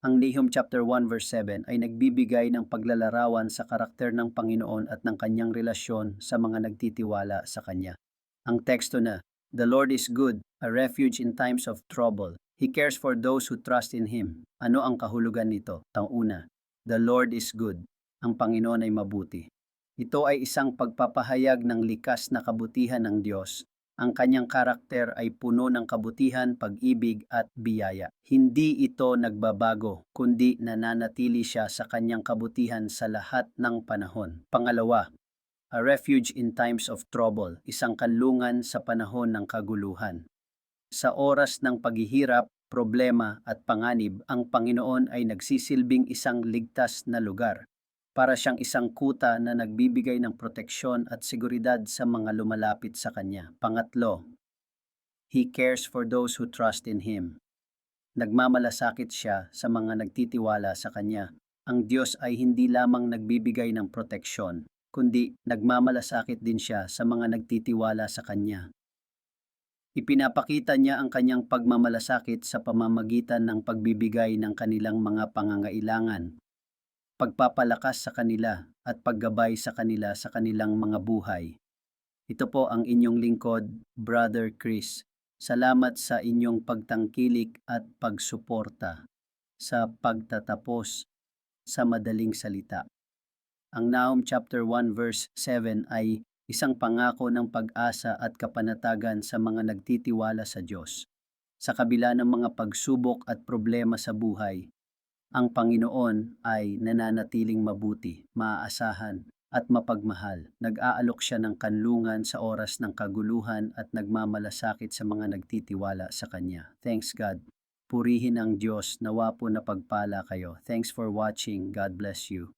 Ang Nahum chapter 1 verse 7 ay nagbibigay ng paglalarawan sa karakter ng Panginoon at ng kanyang relasyon sa mga nagtitiwala sa kanya. Ang teksto na, "The Lord is good, a refuge in times of trouble. He cares for those who trust in Him." Ano ang kahulugan nito? Una, the Lord is good. Ang Panginoon ay mabuti. Ito ay isang pagpapahayag ng likas na kabutihan ng Diyos. Ang kanyang karakter ay puno ng kabutihan, pag-ibig at biyaya. Hindi ito nagbabago, kundi nananatili siya sa kanyang kabutihan sa lahat ng panahon. Pangalawa, a refuge in times of trouble, isang kanlungan sa panahon ng kaguluhan. Sa oras ng paghihirap, problema at panganib, ang Panginoon ay nagsisilbing isang ligtas na lugar. Para siyang isang kuta na nagbibigay ng proteksyon at seguridad sa mga lumalapit sa Kanya. Pangatlo, He cares for those who trust in Him. Nagmamalasakit siya sa mga nagtitiwala sa Kanya. Ang Diyos ay hindi lamang nagbibigay ng proteksyon, kundi nagmamalasakit din siya sa mga nagtitiwala sa Kanya. Ipinapakita niya ang kanyang pagmamalasakit sa pamamagitan ng pagbibigay ng kanilang mga pangangailangan, pagpapalakas sa kanila at paggabay sa kanila sa kanilang mga buhay. Ito po ang inyong lingkod, Brother Chris. Salamat sa inyong pagtangkilik at pagsuporta sa pagtatapos sa madaling salita. Ang Nahum chapter 1 verse 7 ay isang pangako ng pag-asa at kapanatagan sa mga nagtitiwala sa Diyos. Sa kabila ng mga pagsubok at problema sa buhay, ang Panginoon ay nananatiling mabuti, maaasahan at mapagmahal. Nag-aalok siya ng kanlungan sa oras ng kaguluhan at nagmamalasakit sa mga nagtitiwala sa Kanya. Thanks God. Purihin ang Diyos, nawa po na pagpala kayo. Thanks for watching. God bless you.